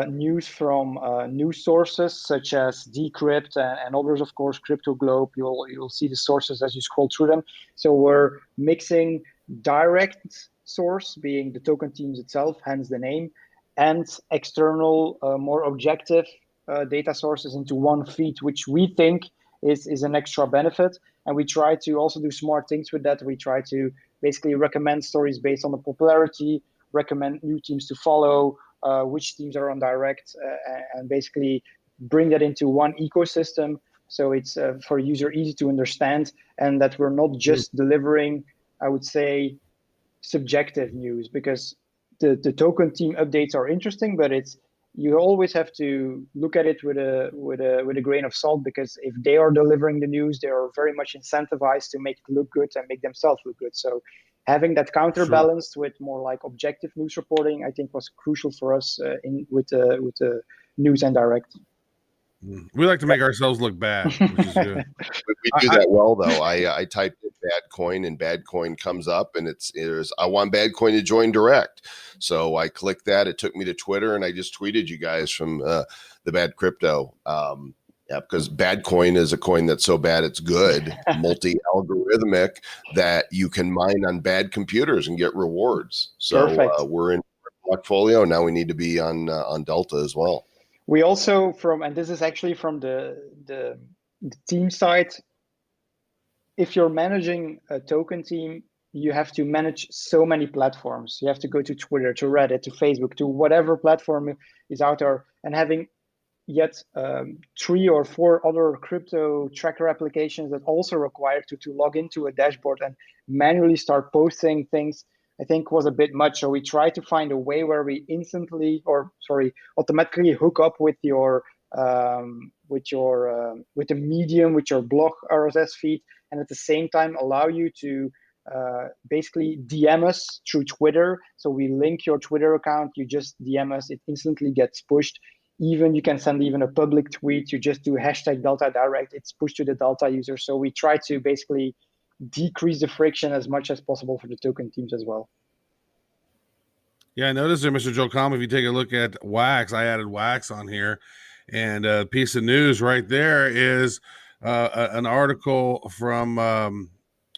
news from news sources such as Decrypt and others, of course, Crypto Globe. You'll see the sources as you scroll through them. So we're mixing direct source, being the token teams itself, hence the name, and external, more objective data sources into one feed, which we think is an extra benefit. And we try to also do smart things with that. We try to basically recommend stories based on the popularity, recommend new teams to follow, which teams are on direct, and basically bring that into one ecosystem. So it's for user easy to understand, and that we're not just delivering, I would say, subjective news, because the token team updates are interesting, but you always have to look at it with a grain of salt, because if they are delivering the news, they are very much incentivized to make it look good and make themselves look good. So having that counterbalanced with more like objective news reporting, I think, was crucial for us with the news and direct. We like to make ourselves look bad, which is good. We do that well, though. I typed bad coin, and bad coin comes up, and there's I want bad coin to join direct. So I clicked that. It took me to Twitter, and I just tweeted you guys from the Bad Crypto. Yeah, because bad coin is a coin that's so bad it's good, multi-algorithmic, that you can mine on bad computers and get rewards. So we're in Blockfolio. Now we need to be on Delta as well. We also and this is actually from the team side. If you're managing a token team, you have to manage so many platforms. You have to go to Twitter, to Reddit, to Facebook, to whatever platform is out there, and having yet 3 or 4 other crypto tracker applications that also require to log into a dashboard and manually start posting things, I think was a bit much. So we try to find a way where we automatically hook up with the Medium, with your blog RSS feed, and at the same time allow you to basically DM us through Twitter. So we link your Twitter account, you just DM us, it instantly gets pushed. Even you can send even a public tweet, you just do hashtag Delta Direct, it's pushed to the Delta user. So we try to basically decrease the friction as much as possible for the token teams as well. Yeah, I noticed there, Mr. Joel Comm, if you take a look at Wax, I added Wax on here, and a piece of news right there is an article from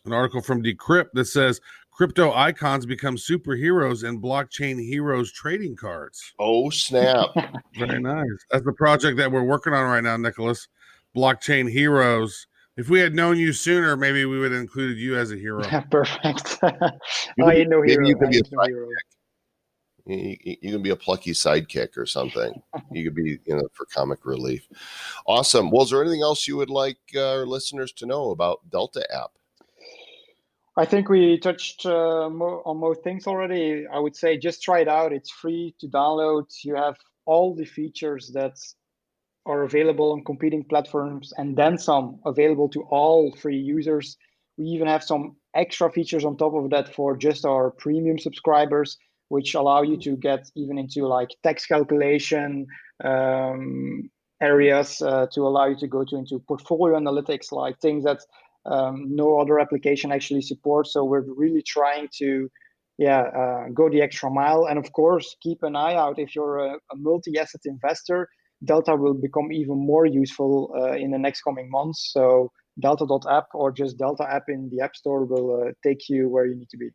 Decrypt that says crypto icons become superheroes and blockchain heroes trading cards. Oh, snap. Very nice. That's the project that we're working on right now, Nicholas. Blockchain heroes. If we had known you sooner, maybe we would have included you as a hero. Perfect. You can be a sidekick. You can be a plucky sidekick or something. You could be, for comic relief. Awesome. Well, is there anything else you would like our listeners to know about Delta app? I think we touched on most things already. I would say just try it out. It's free to download. You have all the features that are available on competing platforms and then some available to all free users. We even have some extra features on top of that for just our premium subscribers, which allow you to get even into like tax calculation areas to allow you to go into portfolio analytics, like things that no other application actually supports. So we're really trying to go the extra mile. And of course, keep an eye out. If you're a multi-asset investor, Delta will become even more useful in the next coming months. So delta.app or just Delta app in the App Store will take you where you need to be.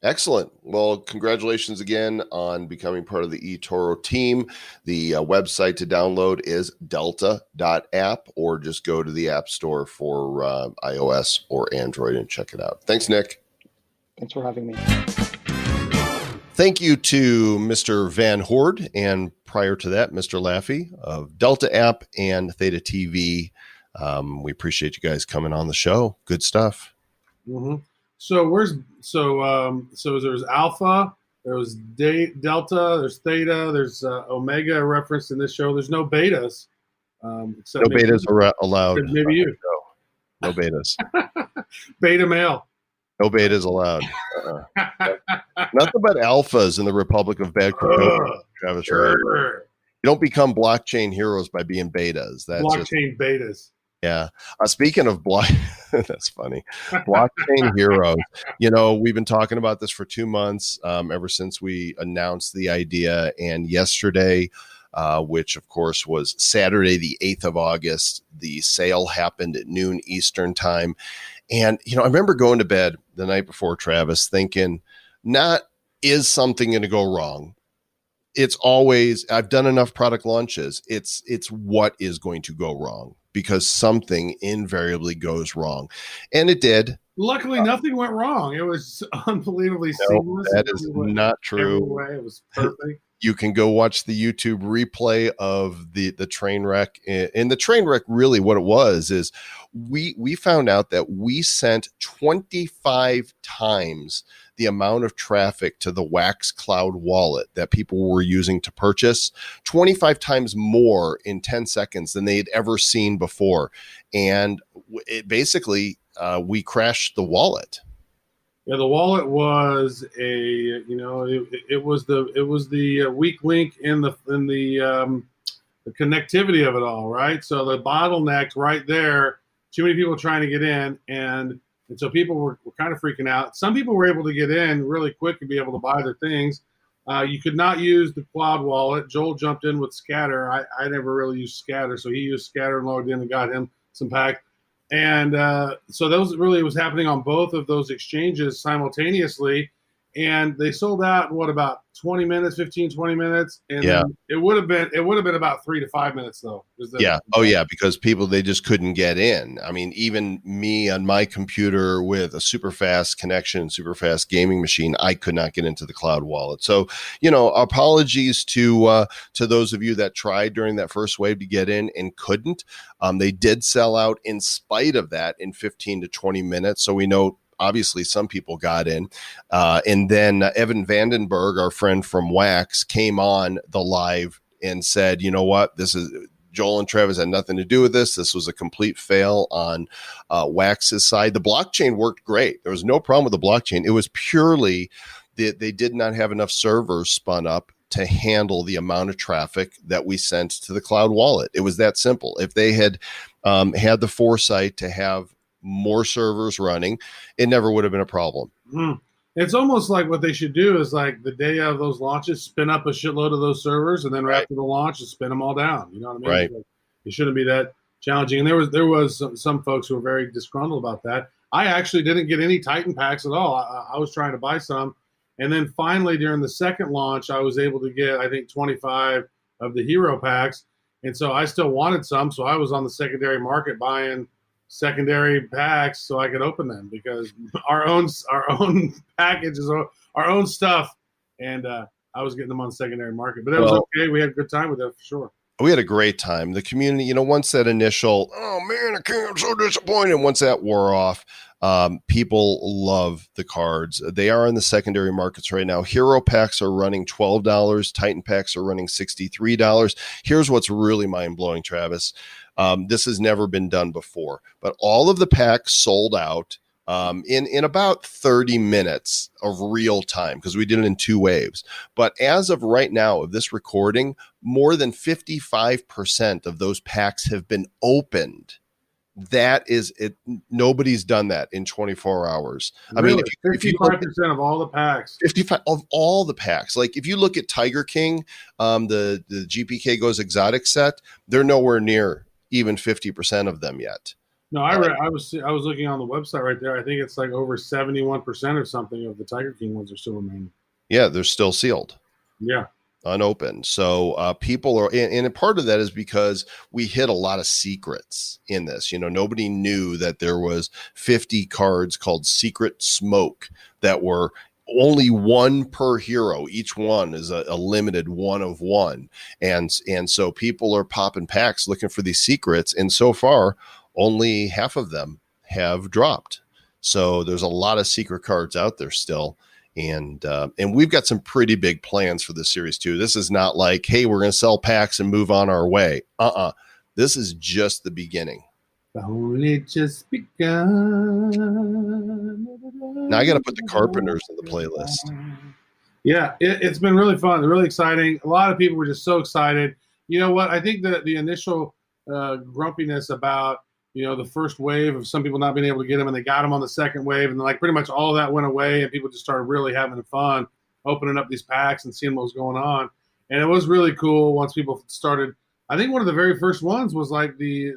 Excellent. Well, congratulations again on becoming part of the eToro team. The website to download is delta.app, or just go to the App Store for iOS or Android and check it out. Thanks, Nick. Thanks for having me. Thank you to Mr. Van Hoorde, and prior to that, Mr. Laffey of Delta app and Theta TV. We appreciate you guys coming on the show. Good stuff. Mm-hmm. So there's Alpha, there's Delta, there's Theta, there's Omega referenced in this show. There's no betas. Except no betas are allowed. Maybe you. No betas. Beta male. No betas allowed. Nothing but alphas in the Republic of Bad Crypto. Travis, right? You don't become blockchain heroes by being betas. That's blockchain betas. Yeah. Speaking of that's funny. Blockchain heroes. We've been talking about this for 2 months, ever since we announced the idea. And yesterday, which of course was Saturday, the 8th of August, the sale happened at noon Eastern time. And, I remember going to bed the night before, Travis, thinking, not is something going to go wrong? It's always, I've done enough product launches. It's what is going to go wrong, because something invariably goes wrong. And it did. Luckily, nothing went wrong. It was unbelievably seamless. That is not true. It was perfect. You can go watch the YouTube replay of the train wreck. And the train wreck, really what it was is we found out that we sent 25 times the amount of traffic to the Wax Cloud wallet that people were using to purchase, 25 times more in 10 seconds than they had ever seen before. And it basically, we crashed the wallet. Yeah, the wallet was it was the weak link in the connectivity of it all, right? So the bottleneck right there too many people trying to get in, and so people were kind of freaking out. Some people were able to get in really quick and be able to buy their things. You could not use the cloud wallet. Joel jumped in with Scatter. I never really used Scatter, so he used Scatter and logged in and got him some pack. And so those really was happening on both of those exchanges simultaneously. And they sold out in about 20 minutes, 15, 20 minutes. And it would have been about 3 to 5 minutes though. Because people, they just couldn't get in. I mean, even me on my computer with a super fast connection, super fast gaming machine, I could not get into the cloud wallet. So, apologies to those of you that tried during that first wave to get in and couldn't. They did sell out in spite of that in 15 to 20 minutes. So we know, obviously, some people got in. And then Evan Vandenberg, our friend from Wax, came on the live and said, you know what, this is Joel and Travis had nothing to do with this. This was a complete fail on Wax's side. The blockchain worked great. There was no problem with the blockchain. It was purely that they did not have enough servers spun up to handle the amount of traffic that we sent to the cloud wallet. It was that simple. If they had had the foresight to have more servers running, it never would have been a problem. It's almost like what they should do is like the day of those launches, spin up a shitload of those servers, and then right after the launch, just spin them all down. You know what I mean? Right. Like, it shouldn't be that challenging. And there was some folks who were very disgruntled about that. I actually didn't get any Titan packs at all. I was trying to buy some, and then finally during the second launch, I was able to get, I think, 25 of the hero packs, and so I still wanted some. So I was on the secondary market buying secondary packs so I could open them, because our own packages, our own stuff, and I was getting them on the secondary market. But that was okay. We had a good time with it for sure. We had a great time. The community, once that initial, oh man, I'm so disappointed. Once that wore off, people love the cards. They are in the secondary markets right now. Hero packs are running $12. Titan packs are running $63. Here's what's really mind blowing, Travis. This has never been done before, but all of the packs sold out in about 30 minutes of real time, because we did it in 2 waves. But as of right now of this recording, more than 55% of those packs have been opened. That is it. Nobody's done that in 24 hours. Really? I mean, if you 55% of all the packs. 55 of all the packs. Like if you look at Tiger King, the GPK Goes Exotic set, they're nowhere near even 50% of them yet. No, I was looking on the website right there. I think it's like over 71% or something of the Tiger King ones are still remaining. Yeah, they're still sealed. Yeah. Unopened. So people are, and part of that is because we hit a lot of secrets in this. Nobody knew that there was 50 cards called Secret Smoke that were only one per hero. Each one is a limited one of one. And so people are popping packs looking for these secrets. And so far, only half of them have dropped. So there's a lot of secret cards out there still. And we've got some pretty big plans for this series too. This is not like, hey, we're going to sell packs and move on our way. This is just the beginning. Only just begun. Now I got to put the Carpenters in the playlist. Yeah, it's been really fun, really exciting. A lot of people were just so excited. You know what? I think that the initial grumpiness about the first wave of some people not being able to get them, and they got them on the second wave, and like pretty much all of that went away, and people just started really having fun opening up these packs and seeing what was going on. And it was really cool once people started. I think one of the very first ones was like the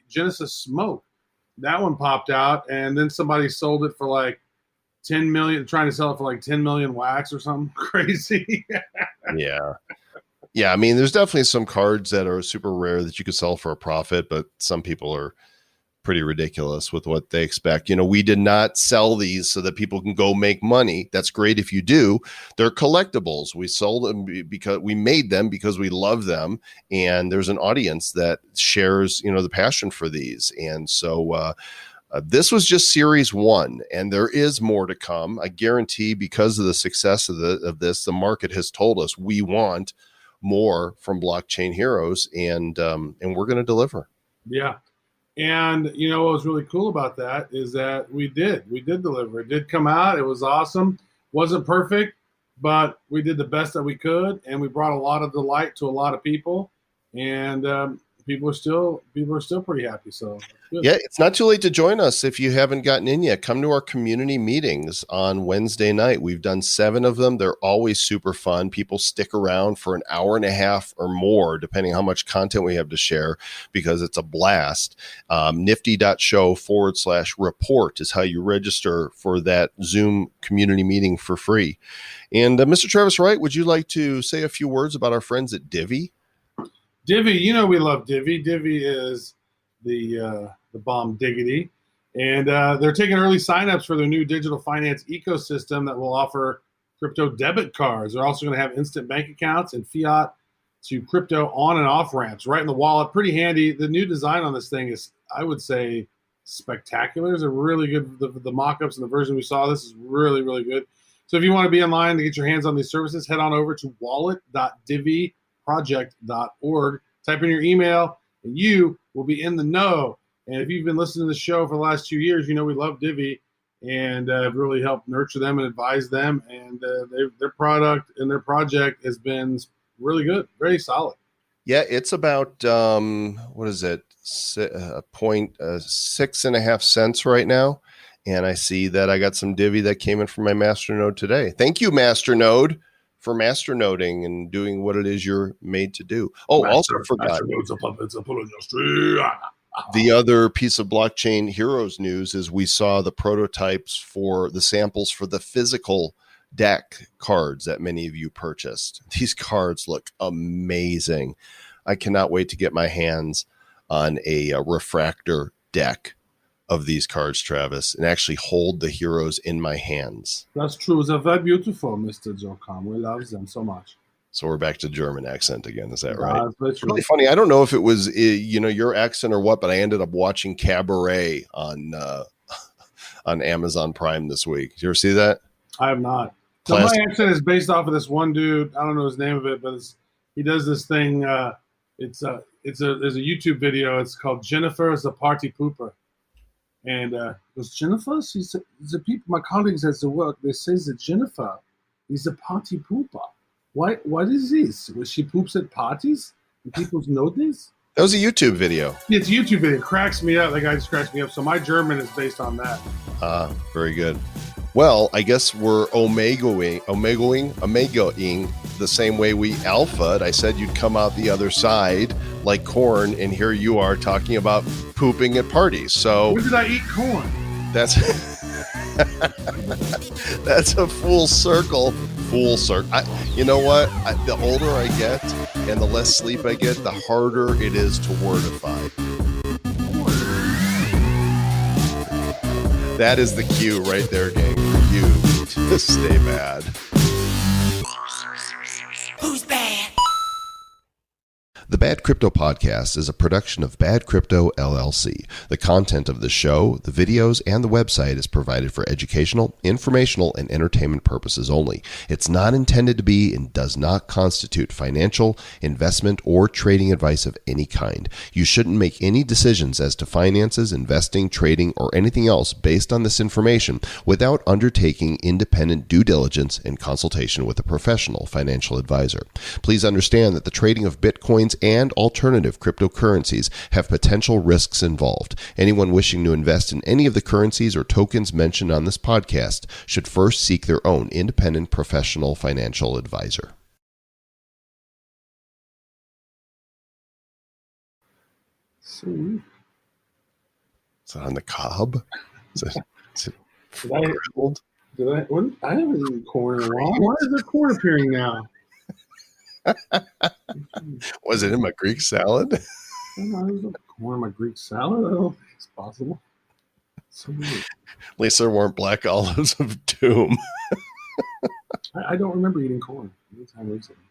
Genesis Smoke. That one popped out, and then somebody sold it for like 10 million, trying to sell it for like 10 million wax or something crazy. Yeah. I mean, there's definitely some cards that are super rare that you could sell for a profit, but some people are pretty ridiculous with what they expect. We did not sell these so that people can go make money. That's great if you do. They're collectibles. We sold them because we made them because we love them, and there's an audience that shares, the passion for these. And so this was just series 1, and there is more to come. I guarantee, because of the success of this, the market has told us we want more from Blockchain Heroes, and we're going to deliver. Yeah. And what was really cool about that is that we did deliver. It did come out. It was awesome. Wasn't perfect, but we did the best that we could, and we brought a lot of delight to a lot of people. And people are still pretty happy. So good. Yeah, it's not too late to join us if you haven't gotten in yet. Come to our community meetings on Wednesday night. We've done 7 of them. They're always super fun. People stick around for an hour and a half or more, depending how much content we have to share, because it's a blast. Nifty.show/report is how you register for that Zoom community meeting for free. And Mr. Travis Wright, would you like to say a few words about our friends at Divi? Divi, you know we love Divi. Divi is the bomb diggity. And they're taking early signups for their new digital finance ecosystem that will offer crypto debit cards. They're also going to have instant bank accounts and fiat to crypto on and off ramps right in the wallet. Pretty handy. The new design on this thing is, I would say, spectacular. It's a really good, the mock-ups and the version we saw, this is really, really good. So if you want to be in line to get your hands on these services, head on over to wallet.diviproject.org. Type in your email, and you will be in the know. And if you've been listening to the show for the last 2 years, you know we love Divi and have really helped nurture them and advise them. And their product and their project has been really good, very solid. Yeah, it's about what is it? 6.5 cents right now, and I see that I got some Divi that came in from my Masternode today. Thank you, Masternode, for masternoding and doing what it is you're made to do. Oh, also forgot. The other piece of blockchain heroes news is we saw the prototypes for the samples for the physical deck cards that many of you purchased. These cards look amazing. I cannot wait to get my hands on a refractor deck of these cards, Travis, and actually hold the heroes in my hands. That's true. They're very beautiful, Mr. Jocom. We love them so much. So we're back to German accent again. Is that right? That's really funny. I don't know if it was, your accent or what, but I ended up watching Cabaret on Amazon Prime this week. Did you ever see that? I have not. So my accent is based off of this one dude. I don't know his name of it, but he does this thing. There's a YouTube video. It's called Jennifer is a Party Pooper. And goes, Jennifer? She's the people, my colleagues at the work, they say that Jennifer is a party pooper. What is this? She poops at parties? And people know this? That was a YouTube video. It's a YouTube video. It cracks me up. That guy just cracks me up. So my German is based on that. Very good. Well, I guess we're omegaing the same way we alpha'd. I said you'd come out the other side like corn, and here you are talking about pooping at parties. So where did I eat corn? That's that's a full circle. You know what? The older I get and the less sleep I get, the harder it is to wordify. That is the cue right there, gang, for you to stay mad. Who's bad? The Bad Crypto Podcast is a production of Bad Crypto LLC. The content of the show, the videos, and the website is provided for educational, informational, and entertainment purposes only. It's not intended to be and does not constitute financial, investment, or trading advice of any kind. You shouldn't make any decisions as to finances, investing, trading, or anything else based on this information without undertaking independent due diligence and consultation with a professional financial advisor. Please understand that the trading of Bitcoins and alternative cryptocurrencies have potential risks involved. Anyone wishing to invest in any of the currencies or tokens mentioned on this podcast should first seek their own independent professional financial advisor. Sweet. Is it on the cob? Is it grilled? I haven't eaten corn in a while. Why is there corn appearing now? Was it in my Greek salad? I don't know, there's no corn in my Greek salad. I don't think it's possible. So weird. At least there weren't black olives of doom. I don't remember eating corn anytime recently.